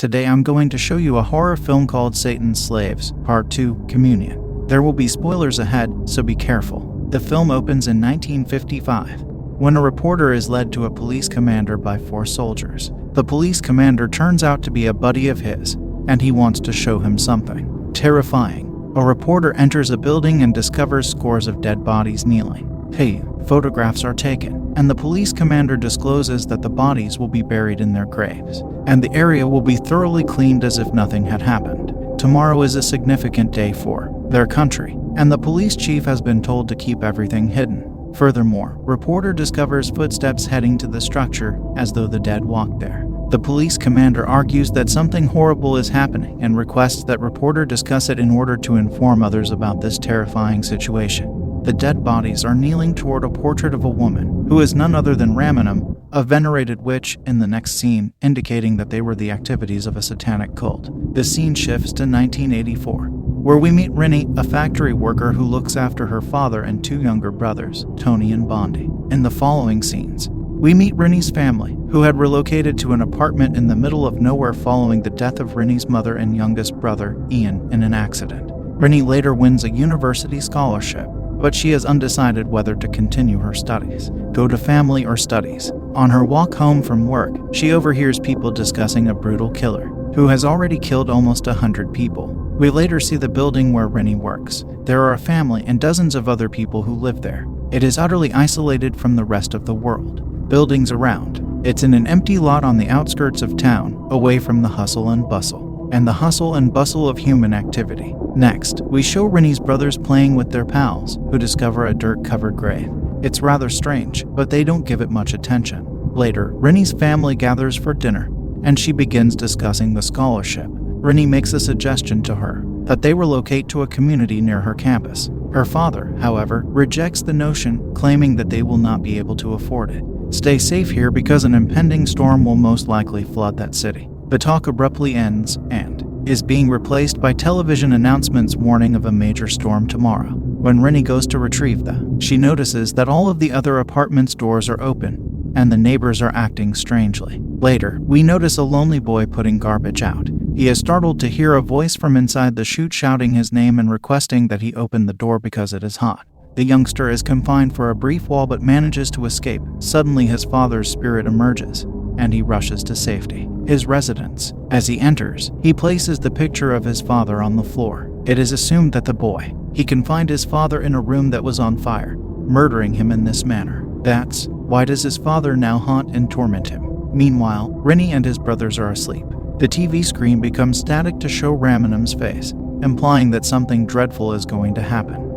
Today I'm going to show you a horror film called Satan's Slaves, Part 2, Communion. There will be spoilers ahead, so be careful. The film opens in 1955, when a reporter is led to a police commander by 4 soldiers. The police commander turns out to be a buddy of his, and he wants to show him something terrifying. A reporter enters a building and discovers scores of dead bodies kneeling. Photographs are taken, and the police commander discloses that the bodies will be buried in their graves, and the area will be thoroughly cleaned as if nothing had happened. Tomorrow is a significant day for their country, and the police chief has been told to keep everything hidden. Furthermore, reporter discovers footsteps heading to the structure as though the dead walked there. The police commander argues that something horrible is happening and requests that reporter discuss it in order to inform others about this terrifying situation. The dead bodies are kneeling toward a portrait of a woman, who is none other than Ramenum, a venerated witch, in the next scene, indicating that they were the activities of a satanic cult. The scene shifts to 1984, where we meet Rini, a factory worker who looks after her father and 2 younger brothers, Toni and Bondi. In the following scenes, we meet Rini's family, who had relocated to an apartment in the middle of nowhere following the death of Rini's mother and youngest brother, Ian, in an accident. Rini later wins a university scholarship, but she is undecided whether to continue her studies, go to family or studies. On her walk home from work, she overhears people discussing a brutal killer who has already killed almost 100 people. We later see the building where Rini works. There are a family and dozens of other people who live there. It is utterly isolated from the rest of the world. Buildings around. It's in an empty lot on the outskirts of town, away from the hustle and bustle of human activity. Next, we show Rini's brothers playing with their pals, who discover a dirt-covered grave. It's rather strange, but they don't give it much attention. Later, Rini's family gathers for dinner, and she begins discussing the scholarship. Rini makes a suggestion to her that they relocate to a community near her campus. Her father, however, rejects the notion, claiming that they will not be able to afford it. Stay safe here because an impending storm will most likely flood that city. The talk abruptly ends and is being replaced by television announcements warning of a major storm tomorrow. When Rini goes to retrieve them, she notices that all of the other apartments' doors are open, and the neighbors are acting strangely. Later, we notice a lonely boy putting garbage out. He is startled to hear a voice from inside the chute shouting his name and requesting that he open the door because it is hot. The youngster is confined for a brief while but manages to escape. Suddenly his father's spirit emerges, and he rushes to safety. His residence. As he enters, he places the picture of his father on the floor. It is assumed that the boy, he can find his father in a room that was on fire, murdering him in this manner. Why does his father now haunt and torment him? Meanwhile, Rini and his brothers are asleep. The TV screen becomes static to show Ramenum's face, implying that something dreadful is going to happen.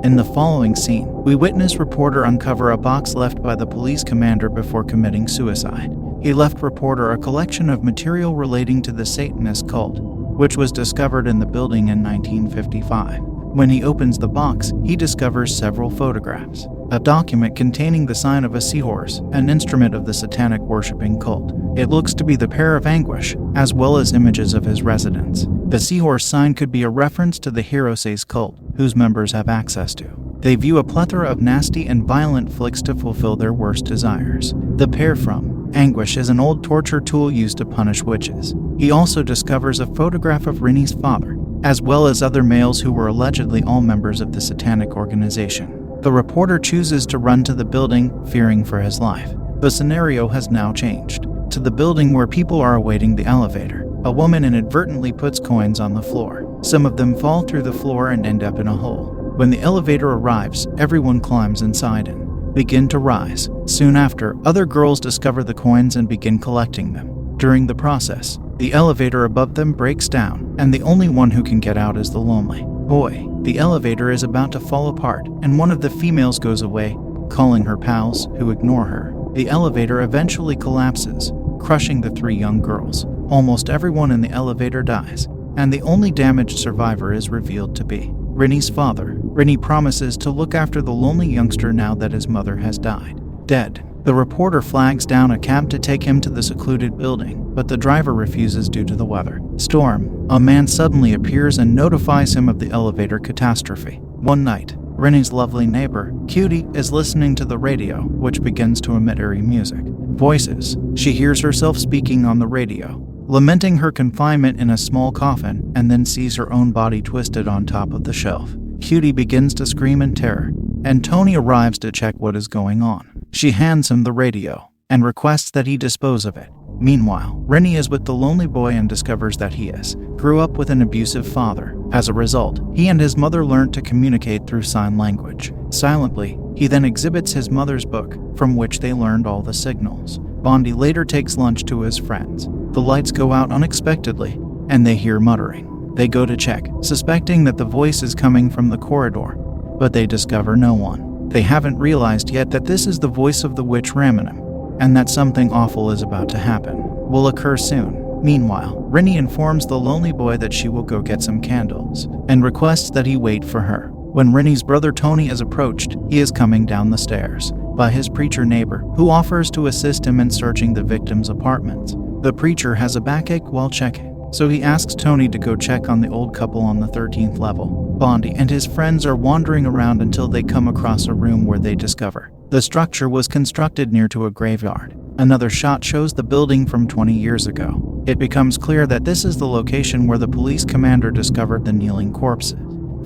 In the following scene, we witness reporter uncover a box left by the police commander before committing suicide. He left reporter a collection of material relating to the Satanist cult, which was discovered in the building in 1955. When he opens the box, he discovers several photographs, a document containing the sign of a seahorse, an instrument of the satanic worshipping cult. It looks to be the Pear of Anguish, as well as images of his residence. The seahorse sign could be a reference to the Hiroses cult, whose members have access to. They view a plethora of nasty and violent flicks to fulfill their worst desires. The Pear from Anguish is an old torture tool used to punish witches. He also discovers a photograph of Rini's father, as well as other males who were allegedly all members of the satanic organization. The reporter chooses to run to the building, fearing for his life. The scenario has now changed to the building where people are awaiting the elevator. A woman inadvertently puts coins on the floor. Some of them fall through the floor and end up in a hole. When the elevator arrives, everyone climbs inside and begin to rise. Soon after, other girls discover the coins and begin collecting them. During the process, the elevator above them breaks down, and the only one who can get out is the lonely boy. The elevator is about to fall apart, and one of the females goes away, calling her pals, who ignore her. The elevator eventually collapses, crushing the 3 young girls. Almost everyone in the elevator dies, and the only damaged survivor is revealed to be Rini's father. Rini promises to look after the lonely youngster now that his mother has died. Dead. The reporter flags down a cab to take him to the secluded building, but the driver refuses due to the weather storm. A man suddenly appears and notifies him of the elevator catastrophe. One night, Rini's lovely neighbor, Cutie, is listening to the radio, which begins to emit eerie music. Voices. She hears herself speaking on the radio, lamenting her confinement in a small coffin, and then sees her own body twisted on top of the shelf. Cutie begins to scream in terror, and Toni arrives to check what is going on. She hands him the radio and requests that he dispose of it. Meanwhile, Rini is with the lonely boy and discovers that he grew up with an abusive father. As a result, he and his mother learned to communicate through sign language. Silently, he then exhibits his mother's book, from which they learned all the signals. Bondi later takes lunch to his friends. The lights go out unexpectedly, and they hear muttering. They go to check, suspecting that the voice is coming from the corridor, but they discover no one. They haven't realized yet that this is the voice of the witch Ramanim, and that something awful is about to happen. Will occur soon. Meanwhile, Rini informs the lonely boy that she will go get some candles, and requests that he wait for her. When Rini's brother Toni is approached, he is coming down the stairs by his preacher neighbor, who offers to assist him in searching the victim's apartments. The preacher has a backache while checking, so he asks Toni to go check on the old couple on the 13th level. Bondi and his friends are wandering around until they come across a room where they discover the structure was constructed near to a graveyard. Another shot shows the building from 20 years ago. It becomes clear that this is the location where the police commander discovered the kneeling corpses.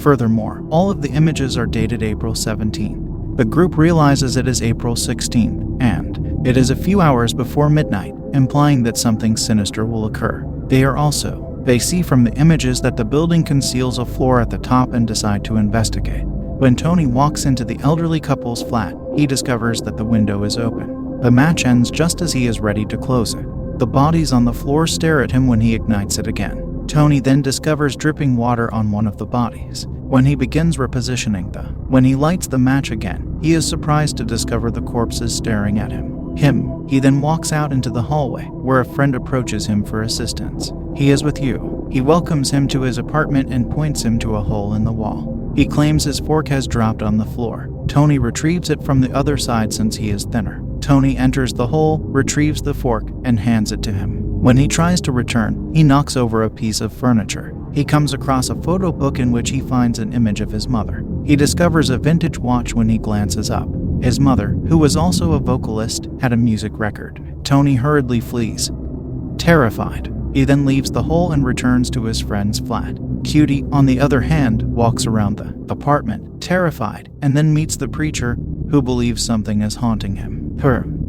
Furthermore, all of the images are dated April 17. The group realizes it is April 16, and it is a few hours before midnight, implying that something sinister will occur. They see from the images that the building conceals a floor at the top and decide to investigate. When Toni walks into the elderly couple's flat, he discovers that the window is open. The match ends just as he is ready to close it. The bodies on the floor stare at him when he ignites it again. Toni then discovers dripping water on one of the bodies. When he begins repositioning when he lights the match again, he is surprised to discover the corpses staring at him. He then walks out into the hallway, where a friend approaches him for assistance. He is with you. He welcomes him to his apartment and points him to a hole in the wall. He claims his fork has dropped on the floor. Toni retrieves it from the other side since he is thinner. Toni enters the hole, retrieves the fork, and hands it to him. When he tries to return, he knocks over a piece of furniture. He comes across a photo book in which he finds an image of his mother. He discovers a vintage watch when he glances up. His mother, who was also a vocalist, had a music record. Toni hurriedly flees, terrified. He then leaves the hole and returns to his friend's flat. Cutie, on the other hand, walks around the apartment, terrified, and then meets the preacher, who believes something is haunting him.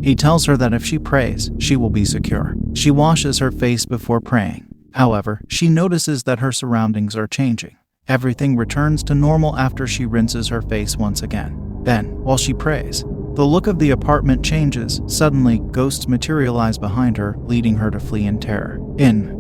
He tells her that if she prays, she will be secure. She washes her face before praying. However, she notices that her surroundings are changing. Everything returns to normal after she rinses her face once again. Then, while she prays, the look of the apartment changes. Suddenly, ghosts materialize behind her, leading her to flee in terror.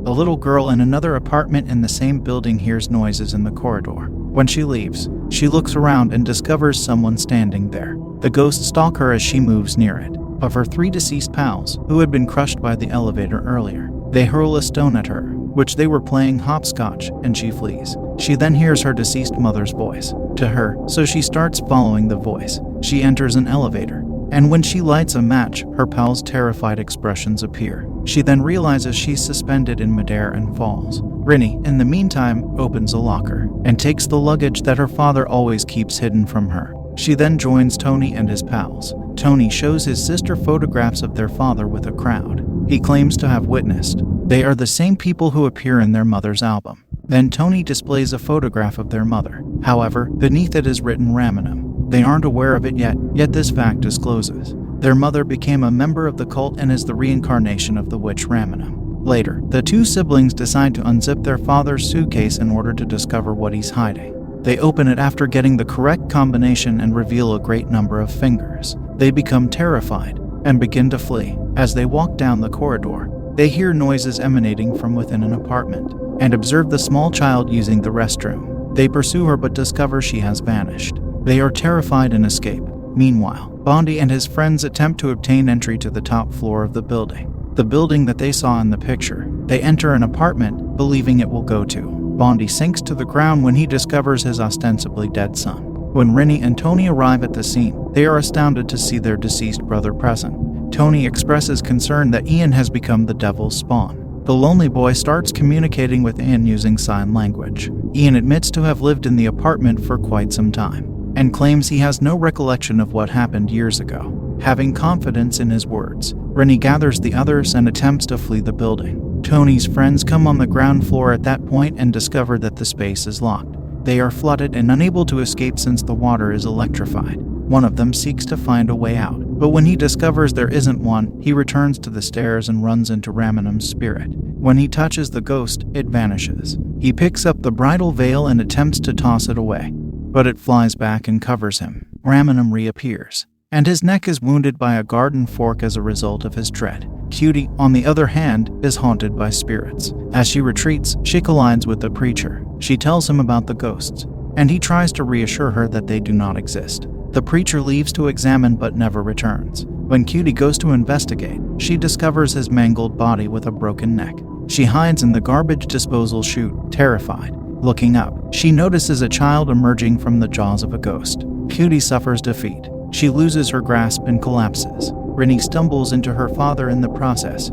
A little girl in another apartment in the same building hears noises in the corridor. When she leaves, she looks around and discovers someone standing there. The ghosts stalk her as she moves near it. Of her 3 deceased pals, who had been crushed by the elevator earlier, they hurl a stone at her, which they were playing hopscotch, and she flees. She then hears her deceased mother's voice to her, so she starts following the voice. She enters an elevator, and when she lights a match, her pals' terrified expressions appear. She then realizes she's suspended in midair and falls. Rini, in the meantime, opens a locker and takes the luggage that her father always keeps hidden from her. She then joins Toni and his pals. Toni shows his sister photographs of their father with a crowd he claims to have witnessed. They are the same people who appear in their mother's album. Then Toni displays a photograph of their mother. However, beneath it is written Ramanim. They aren't aware of it yet this fact discloses their mother became a member of the cult and is the reincarnation of the witch Ramanim. Later, the two siblings decide to unzip their father's suitcase in order to discover what he's hiding. They open it after getting the correct combination and reveal a great number of fingers. They become terrified and begin to flee. As they walk down the corridor, they hear noises emanating from within an apartment and observe the small child using the restroom. They pursue her but discover she has vanished. They are terrified and escape. Meanwhile, Bondi and his friends attempt to obtain entry to the top floor of the building that they saw in the picture. They enter an apartment, believing it will go to. Bondi sinks to the ground when he discovers his ostensibly dead son. When Rini and Toni arrive at the scene, they are astounded to see their deceased brother present. Toni expresses concern that Ian has become the devil's spawn. The lonely boy starts communicating with Ian using sign language. Ian admits to have lived in the apartment for quite some time and claims he has no recollection of what happened years ago. Having confidence in his words, Rini gathers the others and attempts to flee the building. Toni's friends come on the ground floor at that point and discover that the space is locked. They are flooded and unable to escape since the water is electrified. One of them seeks to find a way out, but when he discovers there isn't one, he returns to the stairs and runs into Ramanam's spirit. When he touches the ghost, it vanishes. He picks up the bridal veil and attempts to toss it away, but it flies back and covers him. Ramanam reappears, and his neck is wounded by a garden fork as a result of his tread. Cutie, on the other hand, is haunted by spirits. As she retreats, she collides with the preacher. She tells him about the ghosts, and he tries to reassure her that they do not exist. The preacher leaves to examine but never returns. When Cutie goes to investigate, she discovers his mangled body with a broken neck. She hides in the garbage disposal chute, terrified. Looking up, she notices a child emerging from the jaws of a ghost. Cutie suffers defeat. She loses her grasp and collapses. Rini stumbles into her father in the process,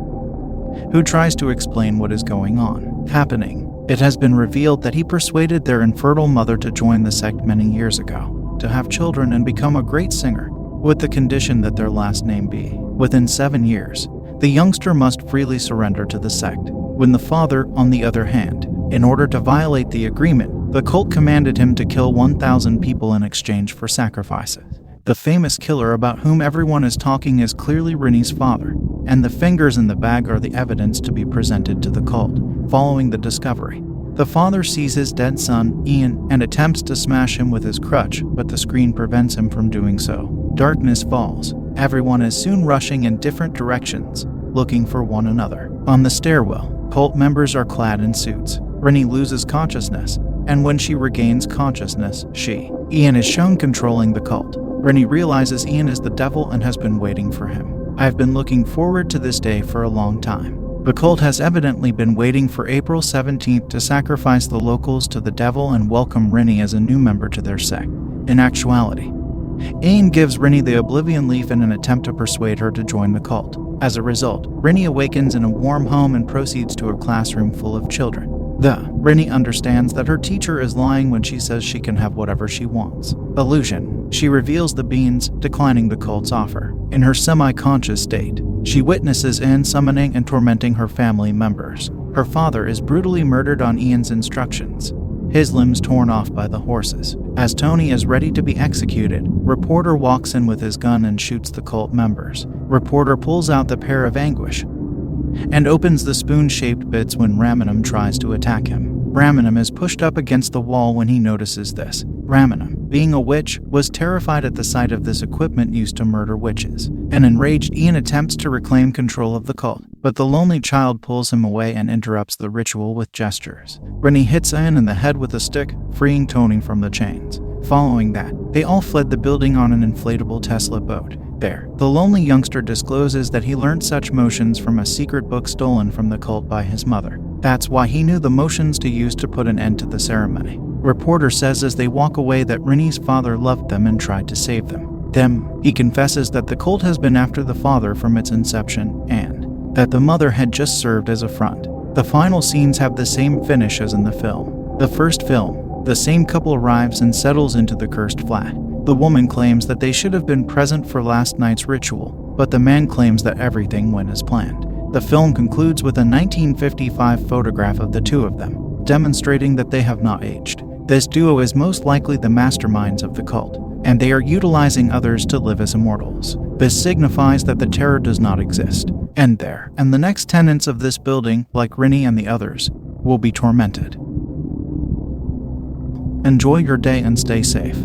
who tries to explain what is going on. It has been revealed that he persuaded their infertile mother to join the sect many years ago, to have children and become a great singer, with the condition that their last name be. Within 7 years, the youngster must freely surrender to the sect. When the father, on the other hand, in order to violate the agreement, the cult commanded him to kill 1,000 people in exchange for sacrifices. The famous killer about whom everyone is talking is clearly Rini's father, and the fingers in the bag are the evidence to be presented to the cult. Following the discovery, the father sees his dead son, Ian, and attempts to smash him with his crutch, but the screen prevents him from doing so. Darkness falls. Everyone is soon rushing in different directions, looking for one another. On the stairwell, cult members are clad in suits. Rini loses consciousness, and when she regains consciousness, Ian is shown controlling the cult. Rini realizes Ian is the devil and has been waiting for him. I've been looking forward to this day for a long time. The cult has evidently been waiting for April 17th to sacrifice the locals to the devil and welcome Rini as a new member to their sect. In actuality, Ian gives Rini the Oblivion Leaf in an attempt to persuade her to join the cult. As a result, Rini awakens in a warm home and proceeds to a classroom full of children. Rini understands that her teacher is lying when she says she can have whatever she wants. Illusion. She reveals the beans, declining the cult's offer. In her semi-conscious state, she witnesses Ian summoning and tormenting her family members. Her father is brutally murdered on Ian's instructions, his limbs torn off by the horses. As Toni is ready to be executed, Reporter walks in with his gun and shoots the cult members. Reporter pulls out the pear of anguish and opens the spoon-shaped bits when Ramanam tries to attack him. Ramanam is pushed up against the wall when he notices this. Ramanam, being a witch, was terrified at the sight of this equipment used to murder witches. An enraged Ian attempts to reclaim control of the cult, but the lonely child pulls him away and interrupts the ritual with gestures. Rini hits Ian in the head with a stick, freeing Toni from the chains. Following that, they all fled the building on an inflatable Tesla boat. There, the lonely youngster discloses that he learned such motions from a secret book stolen from the cult by his mother. That's why he knew the motions to use to put an end to the ceremony. Reporter says as they walk away that Rini's father loved them and tried to save them. He confesses that the cult has been after the father from its inception, and that the mother had just served as a front. The final scenes have the same finish as in the film. The first film, the same couple arrives and settles into the cursed flat. The woman claims that they should have been present for last night's ritual, but the man claims that everything went as planned. The film concludes with a 1955 photograph of the two of them, demonstrating that they have not aged. This duo is most likely the masterminds of the cult, and they are utilizing others to live as immortals. This signifies that the terror does not exist. And the next tenants of this building, like Rini and the others, will be tormented. Enjoy your day and stay safe.